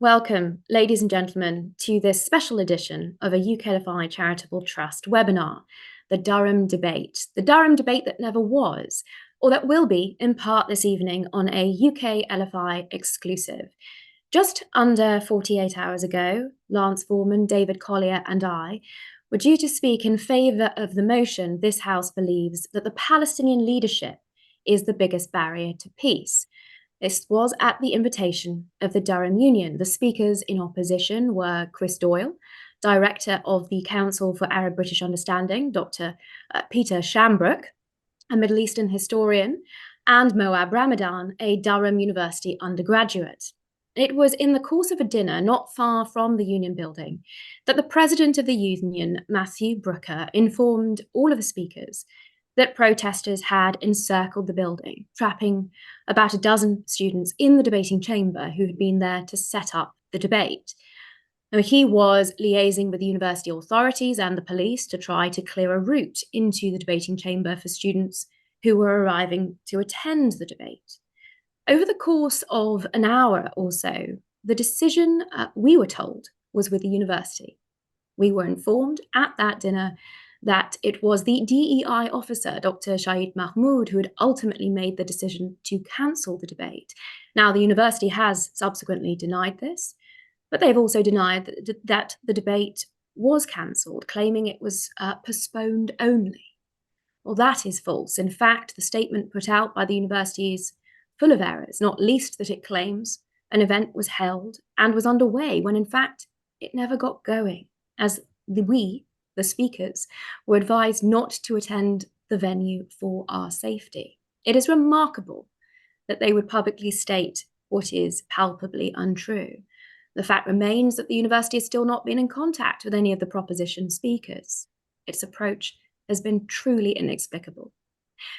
Welcome, ladies and gentlemen, to this special edition of a UKLFI Charitable Trust webinar, the Durham Debate. The Durham Debate that never was, or that will be in part this evening on a UKLFI exclusive. Just under 48 hours ago, Lance Forman, David Collier and I were due to speak in favour of the motion this House believes that the Palestinian leadership is the biggest barrier to peace. This was at the invitation of the Durham Union. The speakers in opposition were Chris Doyle, Director of the Council for Arab-British Understanding, Dr. Peter Shambrook, a Middle Eastern historian, and Mohab Ramadan, a Durham University undergraduate. It was in the course of a dinner not far from the Union building that the President of the Union, Matthew Brooker, informed all of the speakers that protesters had encircled the building, trapping about a dozen students in the debating chamber who had been there to set up the debate. Now, he was liaising with the university authorities and the police to try to clear a route into the debating chamber for students who were arriving to attend the debate. Over the course of an hour or so, the decision, we were told, was with the university. We were informed at that dinner that it was the DEI officer, Dr. Shahid Mahmood, who had ultimately made the decision to cancel the debate. Now, the university has subsequently denied this, but they've also denied that the debate was cancelled, claiming it was postponed only. Well, that is false. In fact, the statement put out by the university is full of errors, not least that it claims an event was held and was underway when in fact it never got going, as the speakers, were advised not to attend the venue for our safety. It is remarkable that they would publicly state what is palpably untrue. The fact remains that the university has still not been in contact with any of the proposition speakers. Its approach has been truly inexplicable.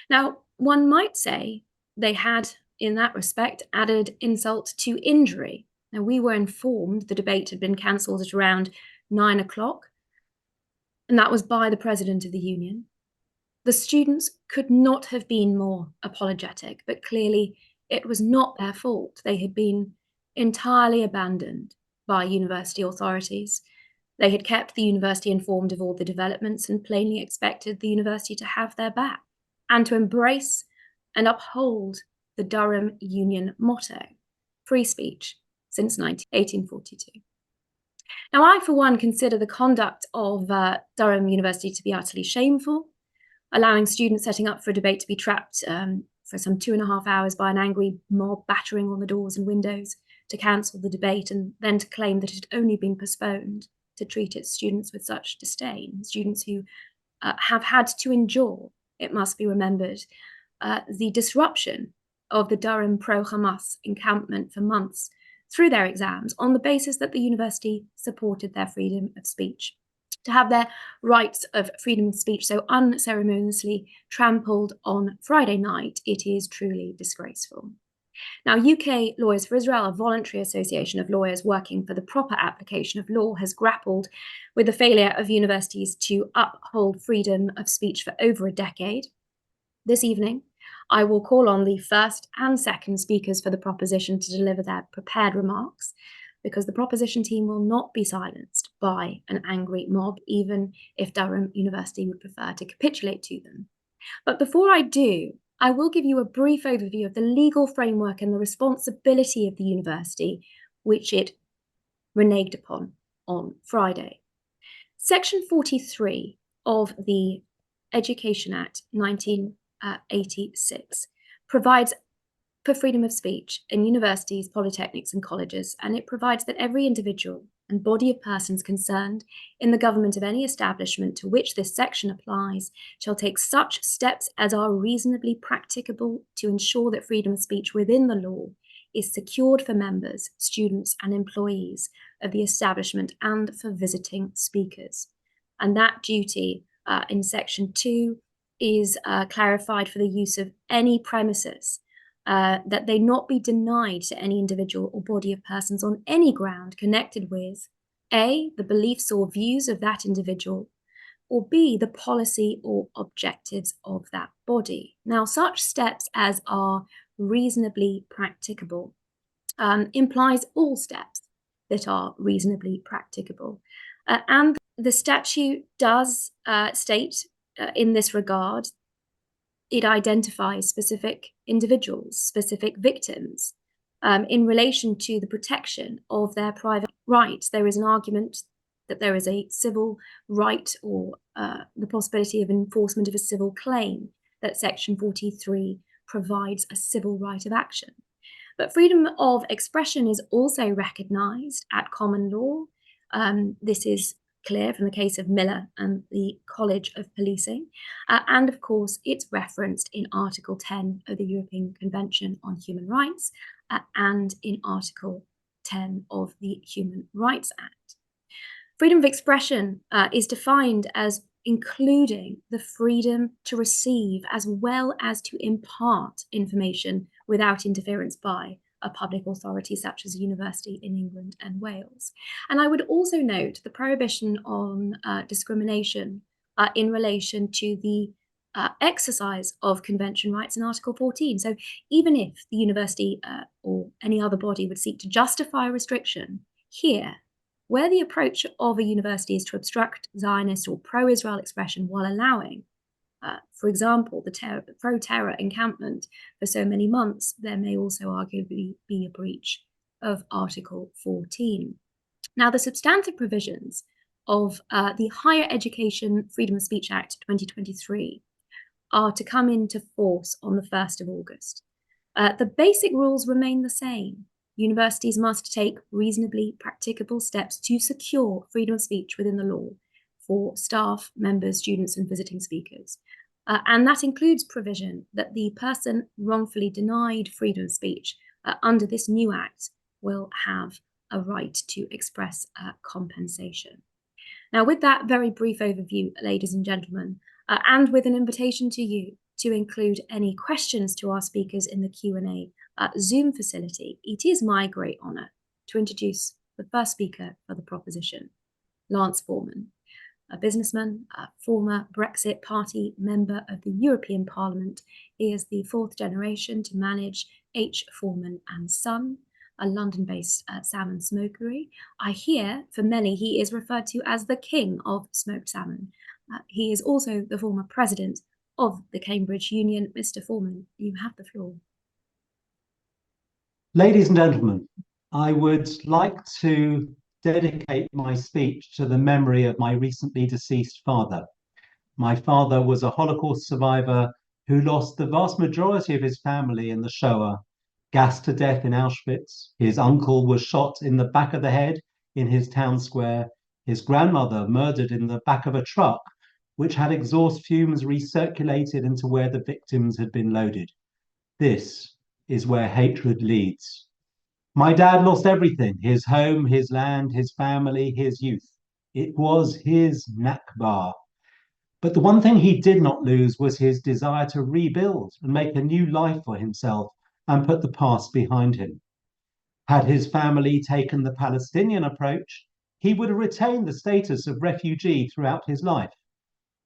Now, one might say they had, in that respect, added insult to injury. Now, we were informed the debate had been cancelled at around 9 o'clock, and that was by the President of the Union. The students could not have been more apologetic, but clearly it was not their fault. They had been entirely abandoned by university authorities. They had kept the university informed of all the developments and plainly expected the university to have their back and to embrace and uphold the Durham Union motto, free speech, since 1842. Now, I, for one, consider the conduct of Durham University to be utterly shameful, allowing students setting up for a debate to be trapped for some 2.5 hours by an angry mob battering on the doors and windows to cancel the debate and then to claim that it had only been postponed, to treat its students with such disdain, students who have had to endure, it must be remembered, the disruption of the Durham pro-Hamas encampment for months through their exams on the basis that the university supported their freedom of speech. To have their rights of freedom of speech so unceremoniously trampled on Friday night, it is truly disgraceful. Now, UK Lawyers for Israel, a voluntary association of lawyers working for the proper application of law, has grappled with the failure of universities to uphold freedom of speech for over a decade. This evening, I will call on the first and second speakers for the proposition to deliver their prepared remarks, because the proposition team will not be silenced by an angry mob, even if Durham University would prefer to capitulate to them. But before I do, I will give you a brief overview of the legal framework and the responsibility of the university, which it reneged upon on Friday. Section 43 of the Education Act 1986 provides for freedom of speech in universities, polytechnics and colleges, and it provides that every individual and body of persons concerned in the government of any establishment to which this section applies shall take such steps as are reasonably practicable to ensure that freedom of speech within the law is secured for members, students and employees of the establishment and for visiting speakers. And that duty in section 2 is clarified for the use of any premises, that they not be denied to any individual or body of persons on any ground connected with A, the beliefs or views of that individual, or B, the policy or objectives of that body. Now, such steps as are reasonably practicable implies all steps that are reasonably practicable. And the statute does state in this regard, it identifies specific individuals, specific victims, in relation to the protection of their private rights. There is an argument that there is a civil right or the possibility of enforcement of a civil claim, that Section 43 provides a civil right of action. But freedom of expression is also recognised at common law. This is clear from the case of Miller and the College of Policing. And of course, it's referenced in Article 10 of the European Convention on Human Rights and in Article 10 of the Human Rights Act. Freedom of expression is defined as including the freedom to receive as well as to impart information without interference by a public authority such as a university in England and Wales. And I would also note the prohibition on discrimination in relation to the exercise of convention rights in Article 14. So even if the university or any other body would seek to justify a restriction, here, where the approach of a university is to obstruct Zionist or pro-Israel expression while allowing, for example, the pro-terror encampment for so many months, there may also arguably be a breach of Article 14. Now, the substantive provisions of the Higher Education Freedom of Speech Act 2023 are to come into force on the 1st of August. The basic rules remain the same. Universities must take reasonably practicable steps to secure freedom of speech within the law for staff, members, students, and visiting speakers. And that includes provision that the person wrongfully denied freedom of speech under this new act will have a right to express compensation. Now, with that very brief overview, ladies and gentlemen, and with an invitation to you to include any questions to our speakers in the Q&A Zoom facility, it is my great honour to introduce the first speaker for the proposition, Lance Forman, a businessman, a former Brexit Party member of the European Parliament. He is the fourth generation to manage H. Forman and Son, a London-based salmon smokery. I hear, for many, he is referred to as the king of smoked salmon. He is also the former president of the Cambridge Union. Mr. Forman, you have the floor. Ladies and gentlemen, I would like to dedicate my speech to the memory of my recently deceased father. My father was a Holocaust survivor who lost the vast majority of his family in the Shoah, gassed to death in Auschwitz. His uncle was shot in the back of the head in his town square. His grandmother murdered in the back of a truck, which had exhaust fumes recirculated into where the victims had been loaded. This is where hatred leads. My dad lost everything, his home, his land, his family, his youth. It was his Nakba. But the one thing he did not lose was his desire to rebuild and make a new life for himself and put the past behind him. Had his family taken the Palestinian approach, he would have retained the status of refugee throughout his life.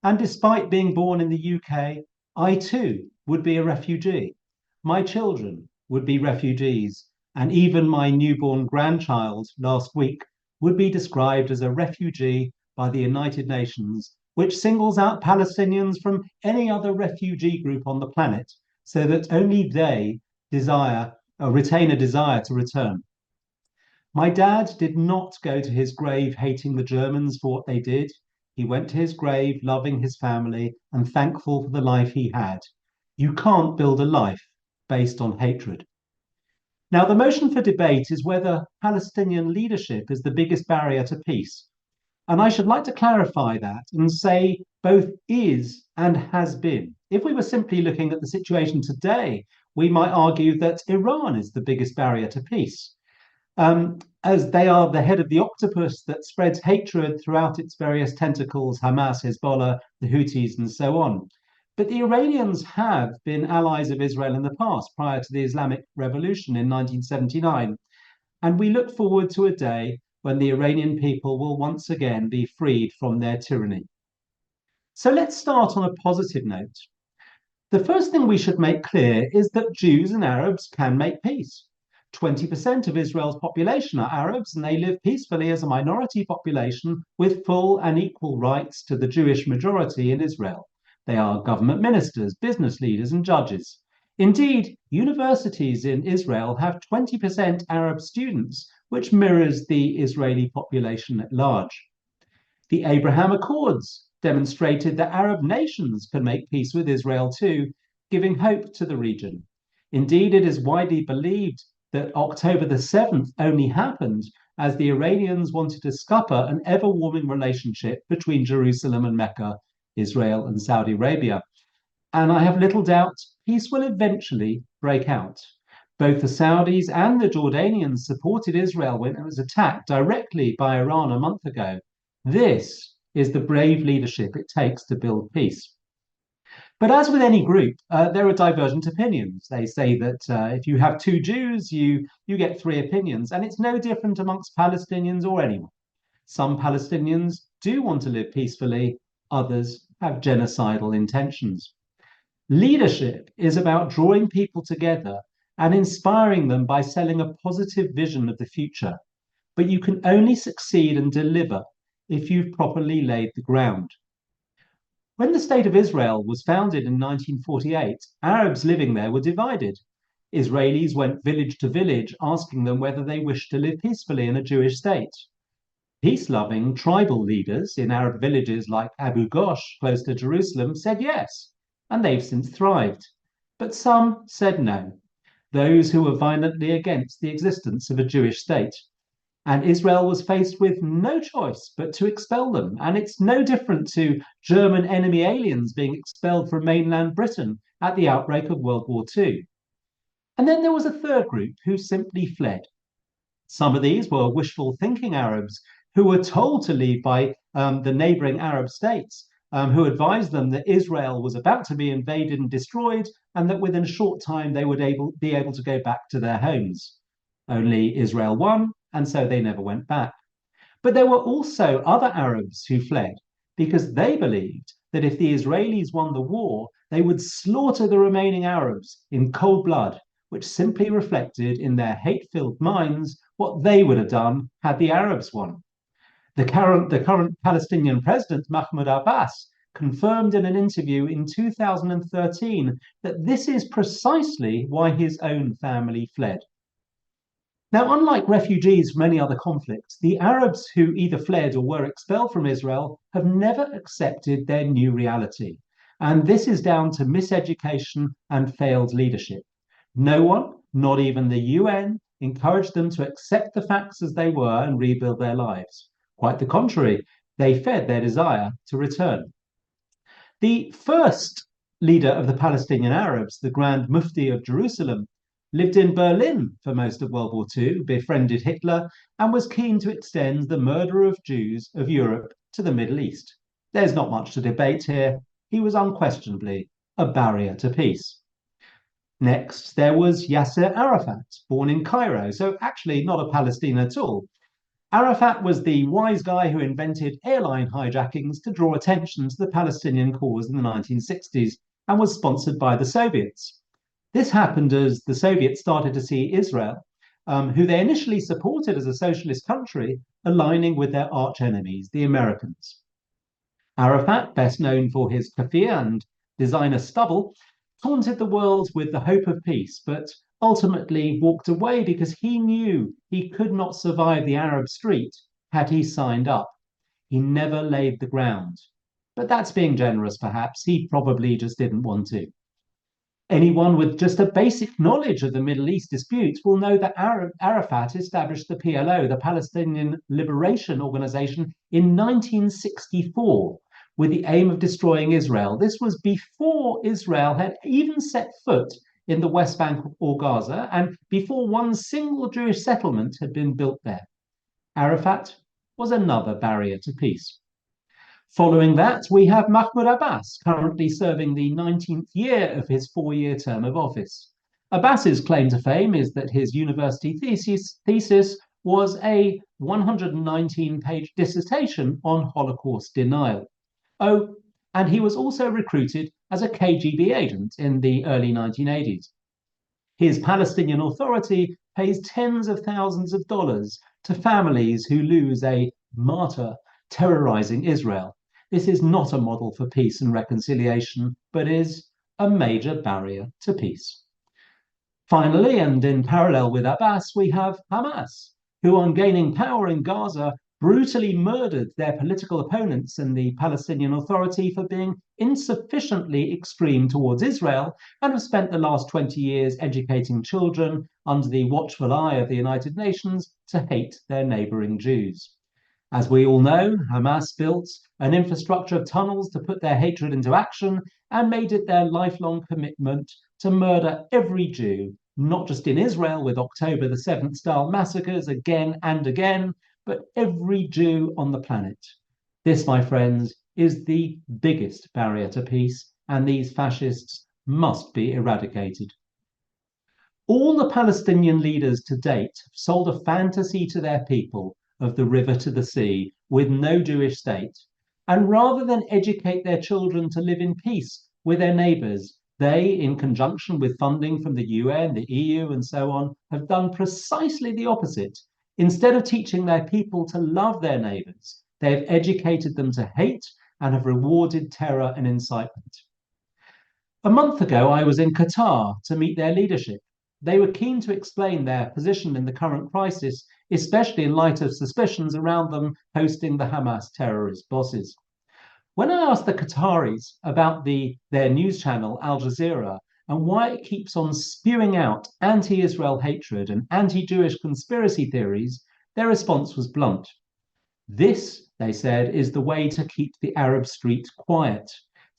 And despite being born in the UK, I too would be a refugee. My children would be refugees, and even my newborn grandchild last week would be described as a refugee by the United Nations, which singles out Palestinians from any other refugee group on the planet, so that only they retain a desire to return. My dad did not go to his grave hating the Germans for what they did. He went to his grave loving his family and thankful for the life he had. You can't build a life based on hatred. Now, the motion for debate is whether Palestinian leadership is the biggest barrier to peace. And I should like to clarify that and say both is and has been. If we were simply looking at the situation today, we might argue that Iran is the biggest barrier to peace, as they are the head of the octopus that spreads hatred throughout its various tentacles, Hamas, Hezbollah, the Houthis, and so on. But the Iranians have been allies of Israel in the past, prior to the Islamic Revolution in 1979. And we look forward to a day when the Iranian people will once again be freed from their tyranny. So let's start on a positive note. The first thing we should make clear is that Jews and Arabs can make peace. 20% of Israel's population are Arabs, and they live peacefully as a minority population with full and equal rights to the Jewish majority in Israel. They are government ministers, business leaders, and judges. Indeed, universities in Israel have 20% Arab students, which mirrors the Israeli population at large. The Abraham Accords demonstrated that Arab nations can make peace with Israel too, giving hope to the region. Indeed, it is widely believed that October the 7th only happened as the Iranians wanted to scupper an ever-warming relationship between Jerusalem and Mecca, Israel and Saudi Arabia. And I have little doubt peace will eventually break out. Both the Saudis and the Jordanians supported Israel when it was attacked directly by Iran a month ago. This is the brave leadership it takes to build peace. But as with any group, there are divergent opinions. They say that if you have two Jews, you get three opinions, and it's no different amongst Palestinians or anyone. Some Palestinians do want to live peacefully, others have genocidal intentions. Leadership is about drawing people together and inspiring them by selling a positive vision of the future. But you can only succeed and deliver if you've properly laid the ground. When the State of Israel was founded in 1948, Arabs living there were divided. Israelis went village to village asking them whether they wished to live peacefully in a Jewish state. Peace-loving tribal leaders in Arab villages like Abu Ghosh, close to Jerusalem, said yes, and they've since thrived. But some said no, those who were violently against the existence of a Jewish state. And Israel was faced with no choice but to expel them. And it's no different to German enemy aliens being expelled from mainland Britain at the outbreak of World War II. And then there was a third group who simply fled. Some of these were wishful thinking Arabs who were told to leave by the neighboring Arab states, who advised them that Israel was about to be invaded and destroyed, and that within a short time they would be able to go back to their homes. Only Israel won, and so they never went back. But there were also other Arabs who fled because they believed that if the Israelis won the war, they would slaughter the remaining Arabs in cold blood, which simply reflected in their hate-filled minds what they would have done had the Arabs won. The current Palestinian president, Mahmoud Abbas, confirmed in an interview in 2013 that this is precisely why his own family fled. Now, unlike refugees from any other conflict, the Arabs who either fled or were expelled from Israel have never accepted their new reality. And this is down to miseducation and failed leadership. No one, not even the UN, encouraged them to accept the facts as they were and rebuild their lives. Quite the contrary, they fed their desire to return. The first leader of the Palestinian Arabs, the Grand Mufti of Jerusalem, lived in Berlin for most of World War II, befriended Hitler, and was keen to extend the murder of Jews of Europe to the Middle East. There's not much to debate here. He was unquestionably a barrier to peace. Next, there was Yasser Arafat, born in Cairo, so actually not a Palestinian at all. Arafat was the wise guy who invented airline hijackings to draw attention to the Palestinian cause in the 1960s and was sponsored by the Soviets. This happened as the Soviets started to see Israel, who they initially supported as a socialist country, aligning with their arch-enemies, the Americans. Arafat, best known for his keffiyeh and designer stubble, taunted the world with the hope of peace, but ultimately walked away because he knew he could not survive the Arab street had he signed up. He never laid the ground. But that's being generous, perhaps. He probably just didn't want to. Anyone with just a basic knowledge of the Middle East dispute will know that Arafat established the PLO, the Palestinian Liberation Organization, in 1964 with the aim of destroying Israel. This was before Israel had even set foot in the West Bank or Gaza, and before one single Jewish settlement had been built there. Arafat was another barrier to peace. Following that, we have Mahmoud Abbas, currently serving the 19th year of his 4-year term of office. Abbas's claim to fame is that his university thesis was a 119-page dissertation on Holocaust denial. Oh, and he was also recruited as a KGB agent in the early 1980s. His Palestinian Authority pays tens of thousands of dollars to families who lose a martyr terrorizing Israel. This is not a model for peace and reconciliation, but is a major barrier to peace. Finally, and in parallel with Abbas, we have Hamas, who, on gaining power in Gaza, brutally murdered their political opponents in the Palestinian Authority for being insufficiently extreme towards Israel, and have spent the last 20 years educating children under the watchful eye of the United Nations to hate their neighboring Jews. As we all know, Hamas built an infrastructure of tunnels to put their hatred into action and made it their lifelong commitment to murder every Jew, not just in Israel with October the 7th style massacres again and again, but every Jew on the planet. This, my friends, is the biggest barrier to peace, and these fascists must be eradicated. All the Palestinian leaders to date have sold a fantasy to their people of the river to the sea with no Jewish state. And rather than educate their children to live in peace with their neighbors, they, in conjunction with funding from the UN, the EU, and so on, have done precisely the opposite. Instead of teaching their people to love their neighbors, they have educated them to hate and have rewarded terror and incitement. A month ago, I was in Qatar to meet their leadership. They were keen to explain their position in the current crisis, especially in light of suspicions around them hosting the Hamas terrorist bosses. When I asked the Qataris about their news channel, Al Jazeera, and why it keeps on spewing out anti-Israel hatred and anti-Jewish conspiracy theories, their response was blunt. This, they said, is the way to keep the Arab street quiet.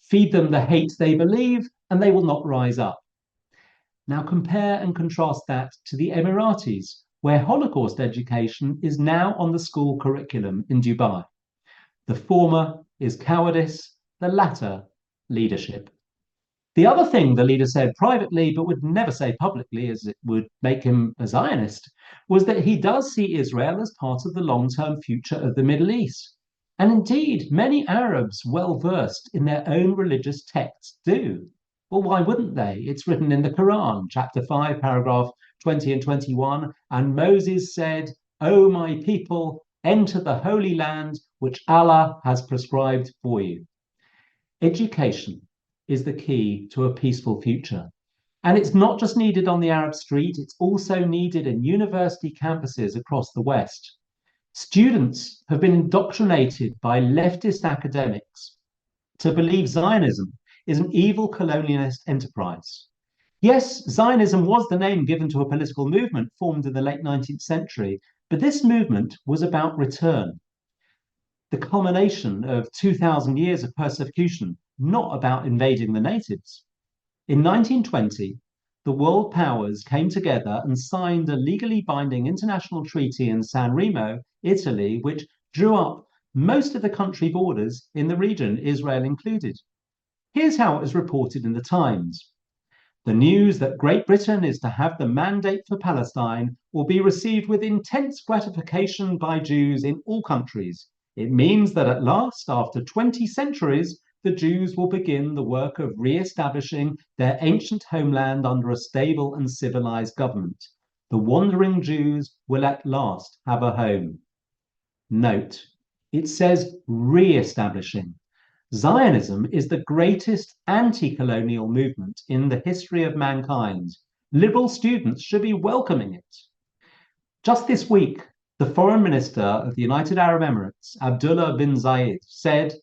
Feed them the hate they believe, and they will not rise up. Now compare and contrast that to the Emiratis, where Holocaust education is now on the school curriculum in Dubai. The former is cowardice, the latter, leadership. The other thing the leader said privately, but would never say publicly, as it would make him a Zionist, was that he does see Israel as part of the long-term future of the Middle East. And indeed, many Arabs well-versed in their own religious texts do. Well, why wouldn't they? It's written in the Quran, chapter 5, paragraph 20 and 21, and Moses said, "O my people, enter the Holy Land, which Allah has prescribed for you." Education is the key to a peaceful future. And it's not just needed on the Arab street, it's also needed in university campuses across the West. Students have been indoctrinated by leftist academics to believe Zionism is an evil colonialist enterprise. Yes, Zionism was the name given to a political movement formed in the late 19th century, but this movement was about return, the culmination of 2,000 years of persecution, not about invading the natives. In 1920, the world powers came together and signed a legally binding international treaty in San Remo, Italy, which drew up most of the country borders in the region, Israel included. Here's how it was reported in the Times. The news that Great Britain is to have the mandate for Palestine will be received with intense gratification by Jews in all countries. It means that at last, after 20 centuries, the Jews will begin the work of re-establishing their ancient homeland under a stable and civilized government. The wandering Jews will at last have a home. Note, it says re-establishing. Zionism is the greatest anti-colonial movement in the history of mankind. Liberal students should be welcoming it. Just this week, the Foreign Minister of the United Arab Emirates, Abdullah bin Zayed, said,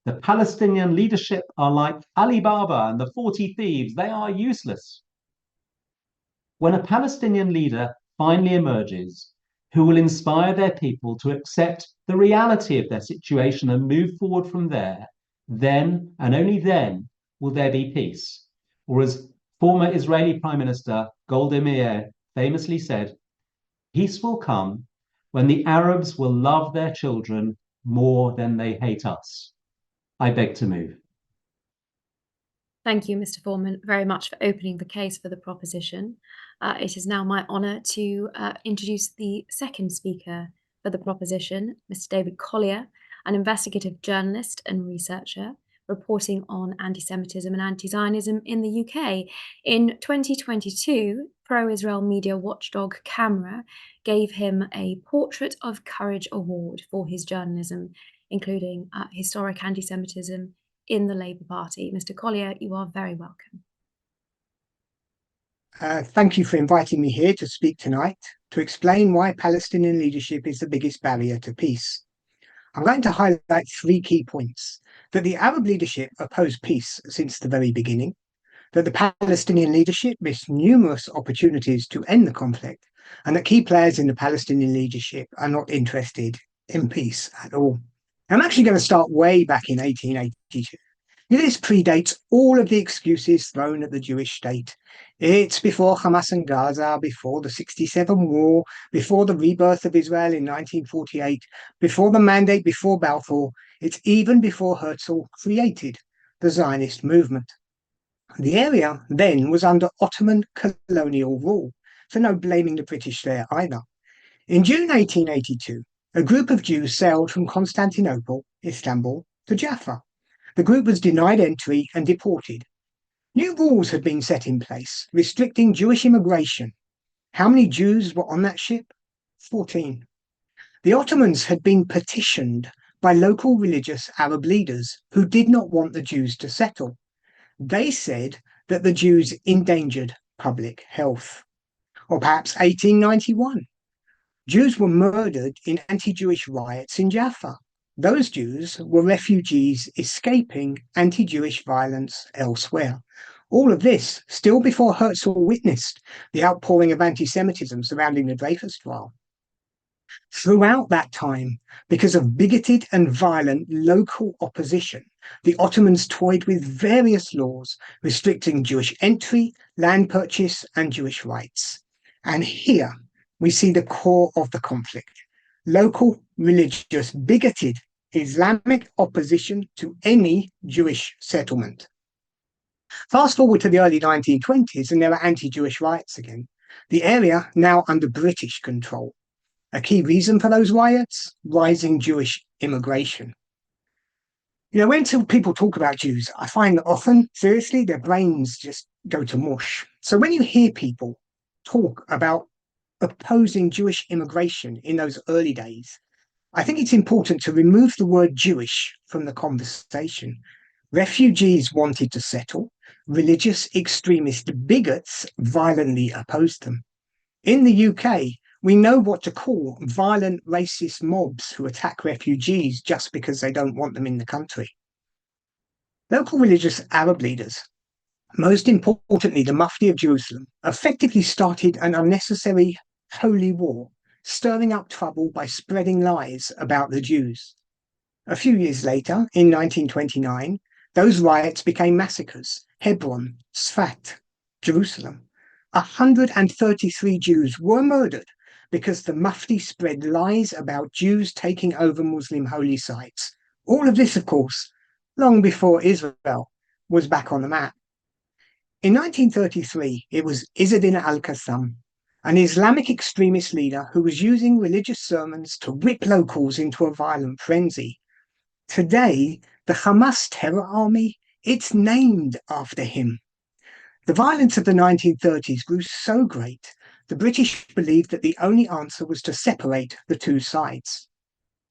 "The Palestinian leadership are like Ali Baba and the 40 thieves. They are useless." When a Palestinian leader finally emerges, who will inspire their people to accept the reality of their situation and move forward from there, then and only then will there be peace. Or as former Israeli Prime Minister Golda Meir famously said, "Peace will come when the Arabs will love their children more than they hate us." I beg to move. Thank you, Mr. Forman, very much for opening the case for the proposition. It is now my honour to introduce the second speaker for the proposition, Mr. David Collier, an investigative journalist and researcher reporting on anti-Semitism and anti-Zionism in the UK. In 2022, pro-Israel media watchdog Camera gave him a Portrait of Courage award for his journalism, including historic anti-Semitism in the Labour Party. Mr. Collier, you are very welcome. Thank you for inviting me here to speak tonight to explain why Palestinian leadership is the biggest barrier to peace. I'm going to highlight 3 key points: that the Arab leadership opposed peace since the very beginning, that the Palestinian leadership missed numerous opportunities to end the conflict, and that key players in the Palestinian leadership are not interested in peace at all. I'm actually going to start way back in 1882. This predates all of the excuses thrown at the Jewish state. It's before Hamas and Gaza, before the 67 war, before the rebirth of Israel in 1948, before the Mandate, before Balfour. It's even before Herzl created the Zionist movement. The area then was under Ottoman colonial rule, so no blaming the British there either. In June 1882, a group of Jews sailed from Constantinople, Istanbul, to Jaffa. The group was denied entry and deported. New rules had been set in place, restricting Jewish immigration. How many Jews were on that ship? 14. The Ottomans had been petitioned by local religious Arab leaders who did not want the Jews to settle. They said that the Jews endangered public health. Or perhaps 1891. Jews were murdered in anti-Jewish riots in Jaffa. Those Jews were refugees escaping anti-Jewish violence elsewhere. All of this still before Herzl witnessed the outpouring of anti-Semitism surrounding the Dreyfus trial. Throughout that time, because of bigoted and violent local opposition, the Ottomans toyed with various laws restricting Jewish entry, land purchase, and Jewish rights. And here we see the core of the conflict: local, religious, bigoted Islamic opposition to any Jewish settlement. Fast forward to the early 1920s, and there are anti-Jewish riots again. The area now under British control. A key reason for those riots? Rising Jewish immigration. You know, when people talk about Jews, I find that often, seriously, their brains just go to mush. So when you hear people talk about opposing Jewish immigration in those early days, I think it's important to remove the word Jewish from the conversation. Refugees wanted to settle. Religious extremist bigots violently opposed them. In the UK, we know what to call violent racist mobs who attack refugees just because they don't want them in the country. Local religious Arab leaders, most importantly the Mufti of Jerusalem, effectively started an unnecessary holy war, stirring up trouble by spreading lies about the Jews. A few years later, in 1929, those riots became massacres. Hebron, Sfat, Jerusalem. 133 Jews were murdered because the Mufti spread lies about Jews taking over Muslim holy sites. All of this, of course, long before Israel was back on the map. In 1933, it was Izzeddin al-Qassam, an Islamic extremist leader who was using religious sermons to whip locals into a violent frenzy. Today, the Hamas terror army, it's named after him. The violence of the 1930s grew so great, the British believed that the only answer was to separate the two sides.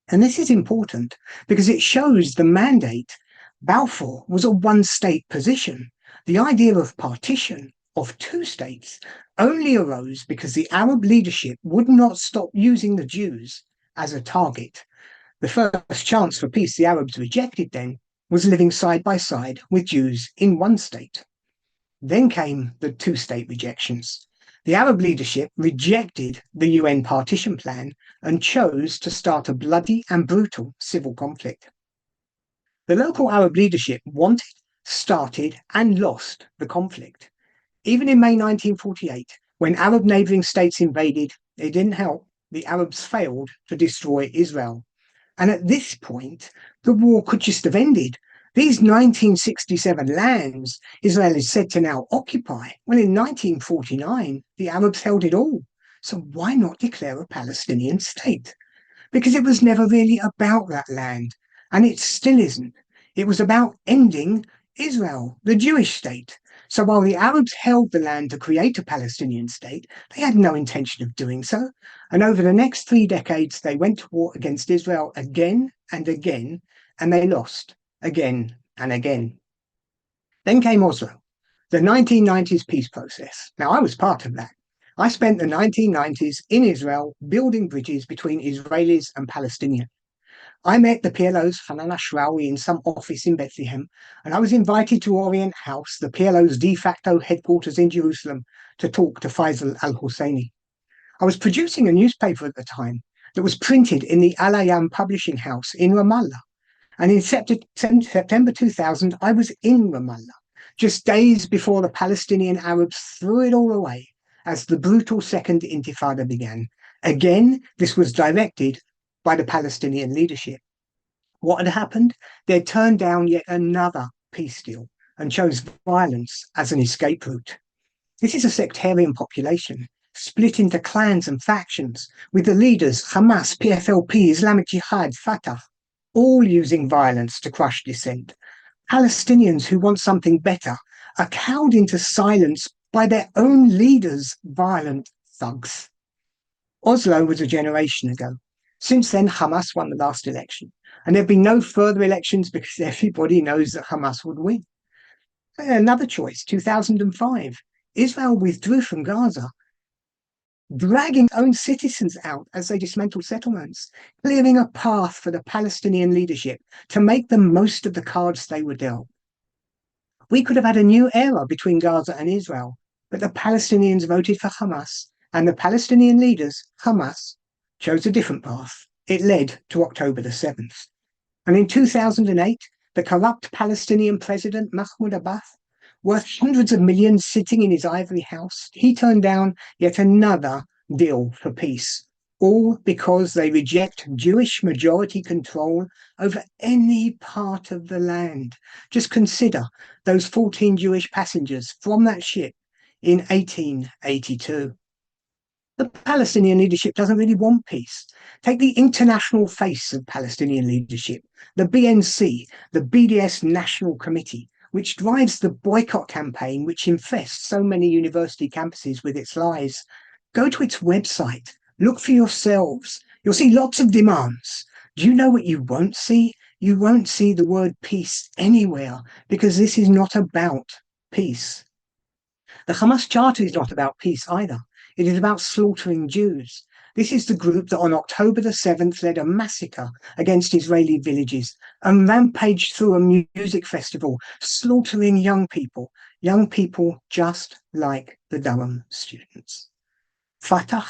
And this is important because it shows the mandate. Balfour was a one-state position. The idea of partition, of 2 states, only arose because the Arab leadership would not stop using the Jews as a target. The first chance for peace the Arabs rejected then was living side by side with Jews in one state. Then came the 2-state rejections. The Arab leadership rejected the UN partition plan and chose to start a bloody and brutal civil conflict. The local Arab leadership wanted, started, and lost the conflict. Even in May 1948, when Arab neighbouring states invaded, it didn't help. The Arabs failed to destroy Israel. And at this point, the war could just have ended. These 1967 lands Israel is said to now occupy. Well, in 1949, the Arabs held it all. So why not declare a Palestinian state? Because it was never really about that land, and it still isn't. It was about ending Israel, the Jewish state. So while the Arabs held the land to create a Palestinian state, they had no intention of doing so. And over the next 3 decades, they went to war against Israel again and again, and they lost again and again. Then came Oslo, the 1990s peace process. Now, I was part of that. I spent the 1990s in Israel building bridges between Israelis and Palestinians. I met the PLO's Hanan Ashrawi in some office in Bethlehem, and I was invited to Orient House, the PLO's de facto headquarters in Jerusalem, to talk to Faisal al-Husseini. I was producing a newspaper at the time that was printed in the Al Ayam publishing house in Ramallah. And in September 2000, I was in Ramallah, just days before the Palestinian Arabs threw it all away as the brutal Second Intifada began. Again, this was directed by the Palestinian leadership. What had happened? They'd turned down yet another peace deal and chose violence as an escape route. This is a sectarian population, split into clans and factions, with the leaders Hamas, PFLP, Islamic Jihad, Fatah, all using violence to crush dissent. Palestinians who want something better are cowed into silence by their own leaders, violent thugs. Oslo was a generation ago. Since then, Hamas won the last election, and there have been no further elections because everybody knows that Hamas would win. Another choice, 2005, Israel withdrew from Gaza, dragging own citizens out as they dismantled settlements, clearing a path for the Palestinian leadership to make the most of the cards they were dealt. We could have had a new era between Gaza and Israel, but the Palestinians voted for Hamas, and the Palestinian leaders, Hamas, chose a different path. It led to October the 7th. And in 2008, the corrupt Palestinian president, Mahmoud Abbas, worth hundreds of millions sitting in his ivory house, he turned down yet another deal for peace, all because they reject Jewish majority control over any part of the land. Just consider those 14 Jewish passengers from that ship in 1882. The Palestinian leadership doesn't really want peace. Take the international face of Palestinian leadership, the BNC, the BDS National Committee, which drives the boycott campaign which infests so many university campuses with its lies. Go to its website, look for yourselves. You'll see lots of demands. Do you know what you won't see? You won't see the word peace anywhere, because this is not about peace. The Hamas Charter is not about peace either. It is about slaughtering Jews. This is the group that on October the 7th led a massacre against Israeli villages and rampaged through a music festival, slaughtering young people just like the Durham students. Fatah,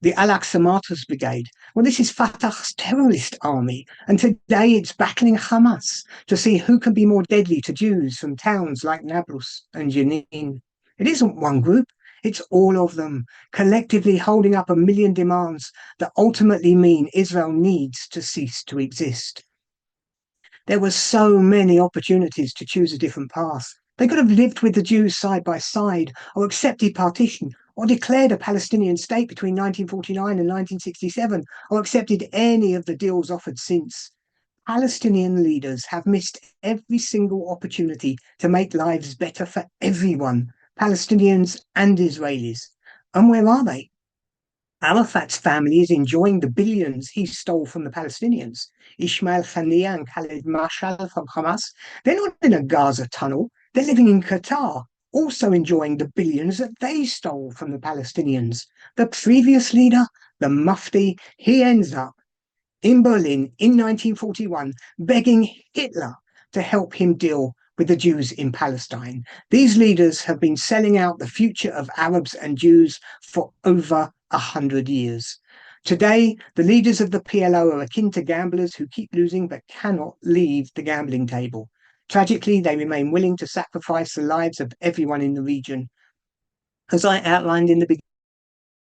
the Al-Aqsa Martyrs Brigade, well, this is Fatah's terrorist army, and today it's battling Hamas to see who can be more deadly to Jews from towns like Nablus and Jenin. It isn't one group. It's all of them, collectively holding up a million demands that ultimately mean Israel needs to cease to exist. There were so many opportunities to choose a different path. They could have lived with the Jews side by side, or accepted partition, or declared a Palestinian state between 1949 and 1967, or accepted any of the deals offered since. Palestinian leaders have missed every single opportunity to make lives better for everyone, Palestinians and Israelis. And where are they? Arafat's family is enjoying the billions he stole from the Palestinians. Ismail Haniyeh and Khaled Mashal from Hamas, they're not in a Gaza tunnel. They're living in Qatar, also enjoying the billions that they stole from the Palestinians. The previous leader, the Mufti, he ends up in Berlin in 1941, begging Hitler to help him deal with the Jews in Palestine. These leaders have been selling out the future of Arabs and Jews for over 100 years. Today, the leaders of the PLO are akin to gamblers who keep losing but cannot leave the gambling table. Tragically, they remain willing to sacrifice the lives of everyone in the region. As I outlined in the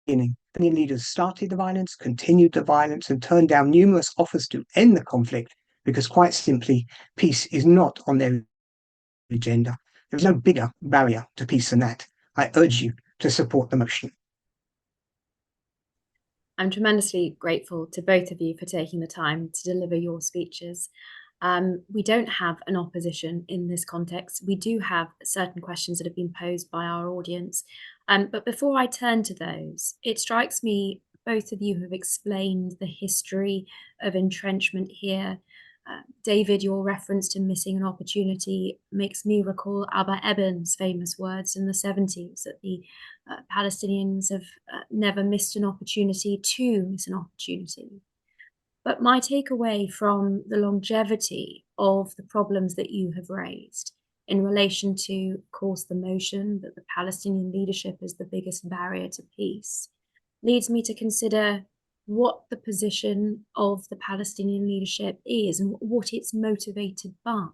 beginning, the leaders started the violence, continued the violence, and turned down numerous offers to end the conflict because, quite simply, peace is not on their agenda. There is no bigger barrier to peace than that. I urge you to support the motion. I'm tremendously grateful to both of you for taking the time to deliver your speeches. We don't have an opposition in this context. We do have certain questions that have been posed by our audience. But before I turn to those, it strikes me both of you have explained the history of entrenchment here. David, your reference to missing an opportunity makes me recall Abba Eben's famous words in the 70s that the Palestinians have never missed an opportunity to miss an opportunity. But my takeaway from the longevity of the problems that you have raised in relation to, of course, the notion that the Palestinian leadership is the biggest barrier to peace leads me to consider what the position of the Palestinian leadership is and what it's motivated by.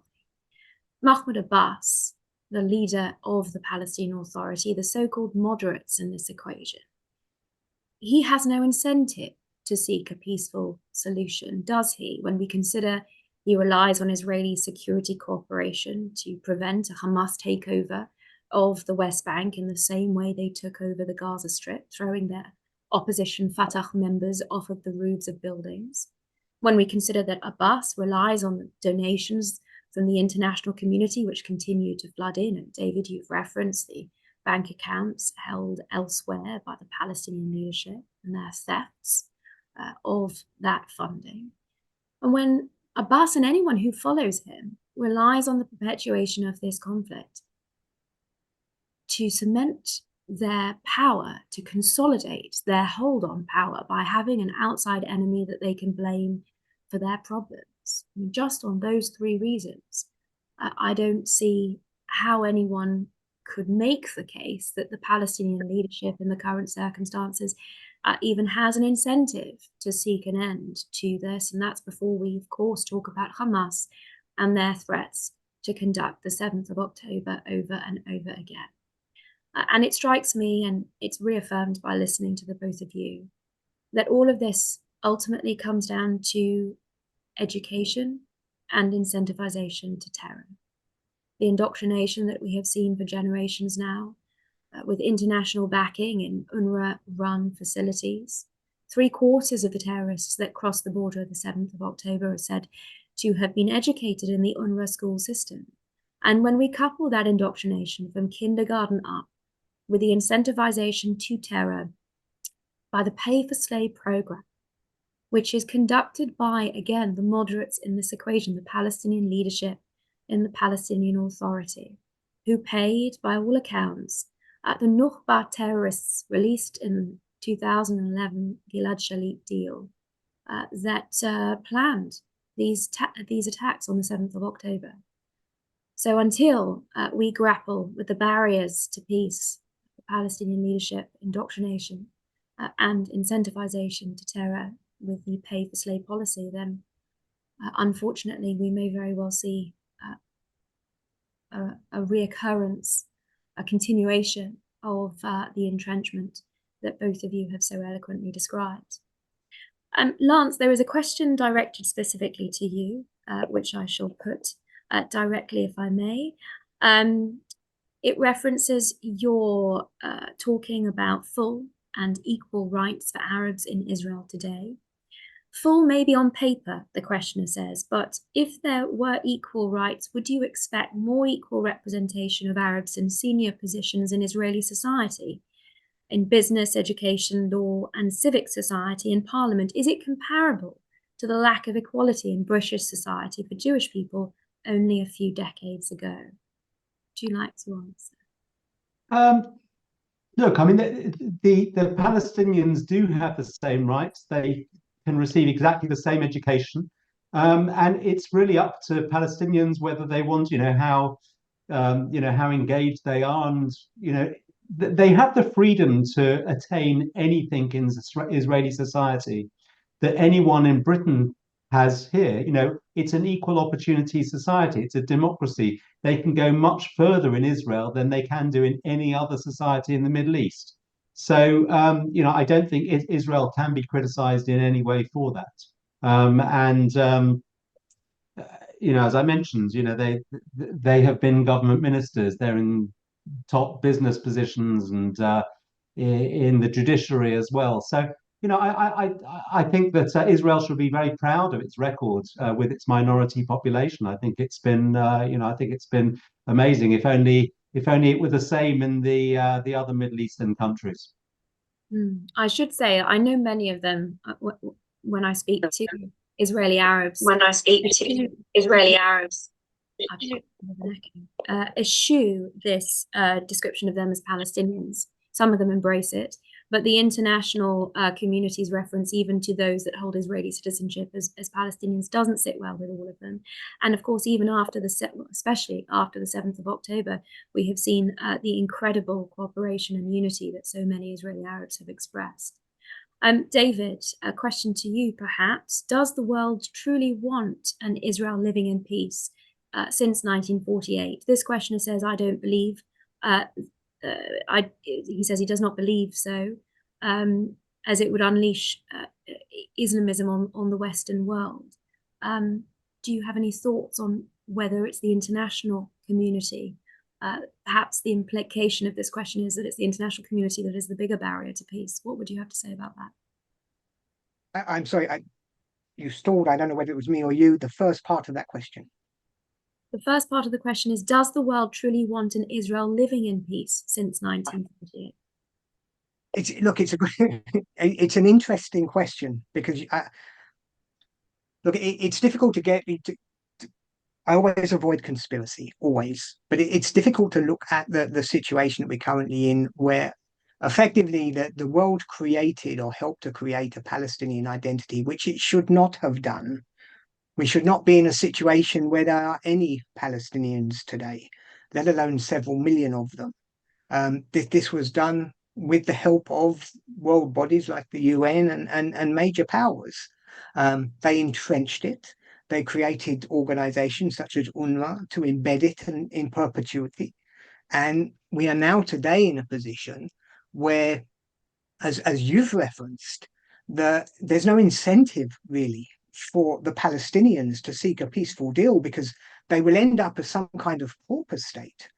Mahmoud Abbas, the leader of the Palestinian Authority, the so-called moderates in this equation, he has no incentive to seek a peaceful solution, does he? When we consider he relies on Israeli security cooperation to prevent a Hamas takeover of the West Bank in the same way they took over the Gaza Strip, throwing their opposition Fatah members off of the roofs of buildings. When we consider that Abbas relies on donations from the international community, which continue to flood in, and David, you've referenced the bank accounts held elsewhere by the Palestinian leadership and their thefts of that funding. And when Abbas and anyone who follows him relies on the perpetuation of this conflict to cement their power, to consolidate their hold on power by having an outside enemy that they can blame for their problems, I mean, just on those three reasons, I don't see how anyone could make the case that the Palestinian leadership in the current circumstances even has an incentive to seek an end to this. And that's before we, of course, talk about Hamas and their threats to conduct the 7th of October over and over again. And it strikes me, and it's reaffirmed by listening to the both of you, that all of this ultimately comes down to education and incentivization to terror. The indoctrination that we have seen for generations now, with international backing in UNRWA-run facilities. 3/4 of the terrorists that crossed the border of the 7th of October are said to have been educated in the UNRWA school system. And when we couple that indoctrination from kindergarten up with the incentivization to terror by the pay-for-slave program, which is conducted by, again, the moderates in this equation, the Palestinian leadership in the Palestinian Authority, who paid, by all accounts, the Nukhba terrorists released in 2011 Gilad Shalit deal that planned these attacks on the 7th of October. So until we grapple with the barriers to peace, the Palestinian leadership, indoctrination, and incentivization to terror with the pay-for-slave policy, then unfortunately we may very well see a reoccurrence, a continuation of the entrenchment that both of you have so eloquently described. Lance, there is a question directed specifically to you, which I shall put directly, if I may. It references your talking about full and equal rights for Arabs in Israel today. Full maybe on paper, the questioner says, but if there were equal rights, would you expect more equal representation of Arabs in senior positions in Israeli society, in business, education, law, and civic society, in parliament? Is it comparable to the lack of equality in British society for Jewish people only a few decades ago? Would you like to answer? Look, I mean, the Palestinians do have the same rights. They can receive exactly the same education, and it's really up to Palestinians whether they want, how engaged they are, and they have the freedom to attain anything in Israeli society that anyone in Britain has here. It's an equal opportunity society. It's a democracy. They can go much further in Israel than they can do in any other society in the Middle East. So, I don't think Israel can be criticized in any way for that. As I mentioned, they have been government ministers. They're in top business positions and in the judiciary as well. So I think that Israel should be very proud of its record with its minority population. I think it's been, I think it's been amazing. If only it were the same in the other Middle Eastern countries. I should say I know many of them when I speak to Israeli Arabs. When I speak to Israeli Arabs, eschew this description of them as Palestinians. Some of them embrace it, but the international community's reference even to those that hold Israeli citizenship as Palestinians doesn't sit well with all of them. And of course, even after especially after the 7th of October, we have seen the incredible cooperation and unity that so many Israeli Arabs have expressed. David, a question to you, perhaps. Does the world truly want an Israel living in peace since 1948? This questioner says, I don't believe. He says he does not believe so, as it would unleash Islamism on the Western world. Do you have any thoughts on whether it's the international community? Perhaps the implication of this question is that it's the international community that is the bigger barrier to peace. What would you have to say about that? I'm sorry, you stalled. I don't know whether it was me or you. The first part of that question. The first part of the question is, does the world truly want an Israel living in peace since 1948? It's an interesting question because it's difficult to get. I always avoid conspiracy, always, but it's difficult to look at the situation that we're currently in, where effectively the world created or helped to create a Palestinian identity, which it should not have done. We should not be in a situation where there are any Palestinians today, let alone several million of them. This was done with the help of world bodies like the UN and major powers. They entrenched it. They created organizations such as UNRWA to embed it in perpetuity. And we are now today in a position where, as you've referenced, there's no incentive really for the Palestinians to seek a peaceful deal, because they will end up as some kind of pauper state,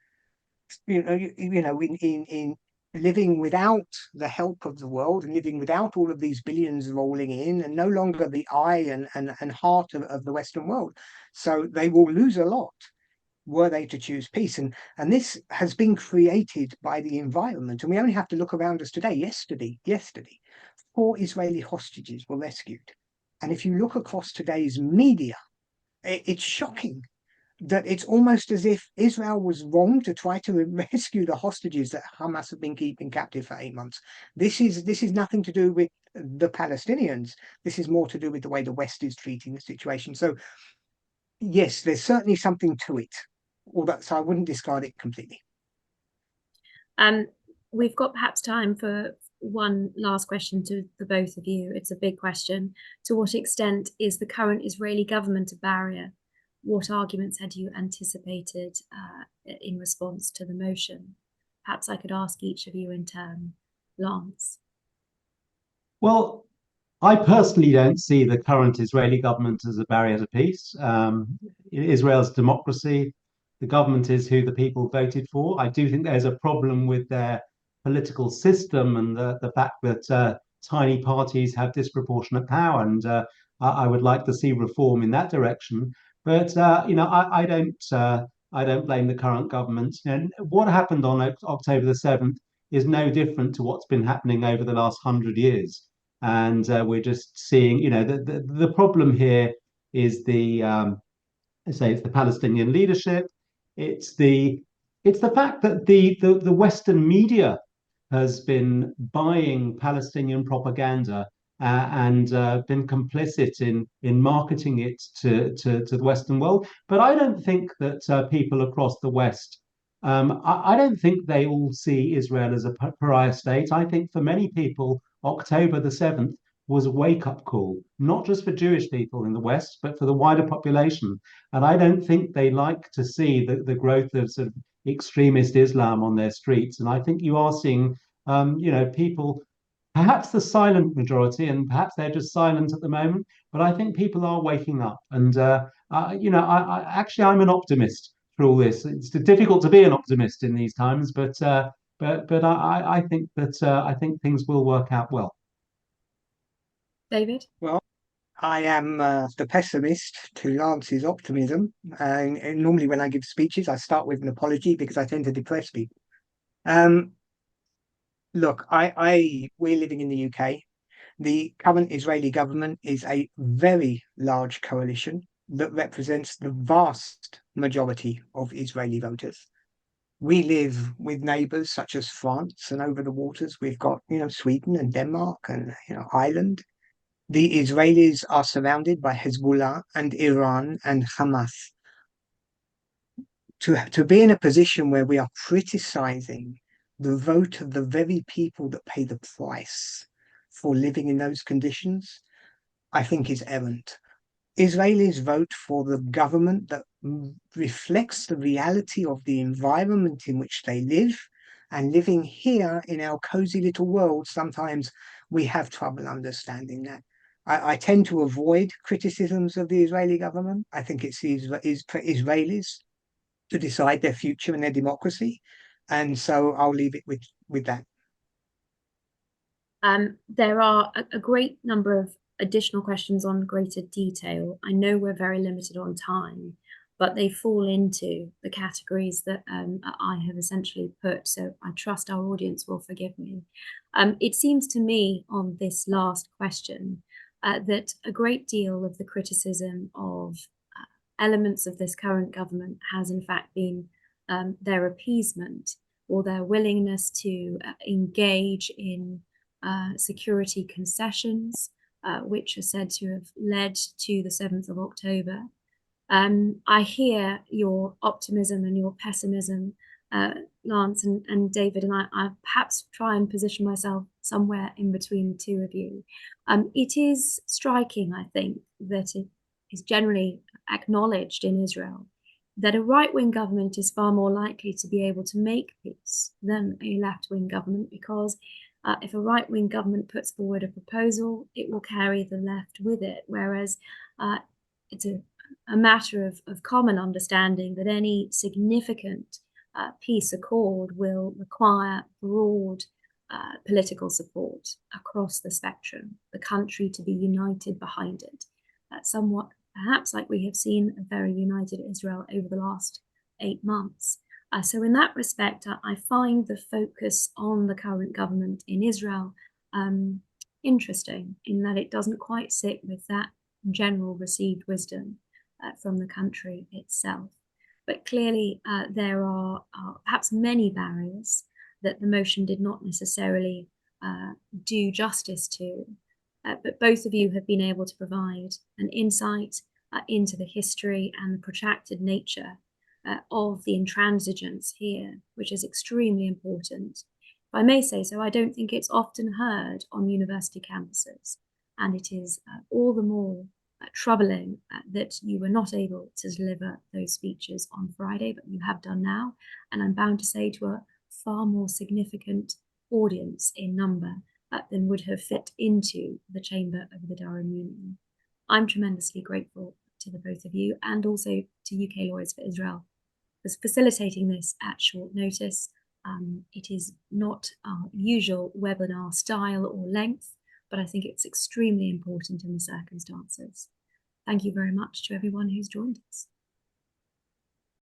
in living without the help of the world and living without all of these billions rolling in, and no longer the eye and heart of the Western world. So they will lose a lot were they to choose peace. And this has been created by the environment. And we only have to look around us today. Yesterday, 4 Israeli hostages were rescued. And if you look across today's media, it's shocking that it's almost as if Israel was wrong to try to rescue the hostages that Hamas have been keeping captive for 8 months. This is nothing to do with the Palestinians. This is more to do with the way the West is treating the situation. So yes, there's certainly something to it. So I wouldn't discard it completely. We've got perhaps time for one last question to the both of you. It's a big question. To what extent is the current Israeli government a barrier? What arguments had you anticipated in response to the motion? Perhaps I could ask each of you in turn. Lance. Well, I personally don't see the current Israeli government as a barrier to peace. Israel's democracy, the government is who the people voted for. I do think there's a problem with their political system and the fact that tiny parties have disproportionate power, and I would like to see reform in that direction. But I don't blame the current government. And what happened on October the 7th is no different to what's been happening over the last 100 years. And we're just seeing, the problem here is it's the Palestinian leadership. It's the fact that the Western media has been buying Palestinian propaganda and been complicit in marketing it to the Western world. But I don't think that people across the West, I don't think they all see Israel as a pariah state. I think for many people, October the 7th was a wake-up call, not just for Jewish people in the West, but for the wider population. And I don't think they like to see the growth of sort of extremist Islam on their streets. And I think you are seeing, people, perhaps the silent majority, and perhaps they're just silent at the moment, but I think people are waking up. And, I'm an optimist through all this. It's difficult to be an optimist in these times, but I think things will work out well. David? Well, I am the pessimist to Lance's optimism. And normally when I give speeches, I start with an apology because I tend to depress people. Look, we're living in the UK. The current Israeli government is a very large coalition that represents the vast majority of Israeli voters. We live with neighbours such as France, and over the waters we've got, Sweden and Denmark and, Ireland. The Israelis are surrounded by Hezbollah and Iran and Hamas. To be in a position where we are criticizing the vote of the very people that pay the price for living in those conditions, I think is errant. Israelis vote for the government that reflects the reality of the environment in which they live. And living here in our cozy little world, sometimes we have trouble understanding that. I tend to avoid criticisms of the Israeli government. I think it's for Israelis to decide their future and their democracy. And so I'll leave it with that. There are a great number of additional questions on greater detail. I know we're very limited on time, but they fall into the categories that I have essentially put, so I trust our audience will forgive me. It seems to me on this last question that a great deal of the criticism of elements of this current government has in fact been their appeasement or their willingness to engage in security concessions, which are said to have led to the 7th of October. I hear your optimism and your pessimism, Lance and David, and I perhaps try and position myself somewhere in between the two of you. It is striking, I think, that it is generally acknowledged in Israel that a right-wing government is far more likely to be able to make peace than a left-wing government, because if a right-wing government puts forward a proposal, it will carry the left with it, whereas it's a matter of common understanding that any significant peace accord will require broad political support across the spectrum, the country to be united behind it, somewhat perhaps like we have seen a very united Israel over the last 8 months. So in that respect, I find the focus on the current government in Israel interesting, in that it doesn't quite sit with that general received wisdom from the country itself. But clearly there are perhaps many barriers that the motion did not necessarily do justice to. But both of you have been able to provide an insight into the history and the protracted nature of the intransigence here, which is extremely important. If I may say so, I don't think it's often heard on university campuses, and it is all the more troubling that you were not able to deliver those speeches on Friday, but you have done now, and I'm bound to say to a far more significant audience in number than would have fit into the chamber of the Durham Union. I'm tremendously grateful to the both of you, and also to UK Lawyers for Israel for facilitating this at short notice. It is not our usual webinar style or length, but I think it's extremely important in the circumstances. Thank you very much to everyone who's joined us.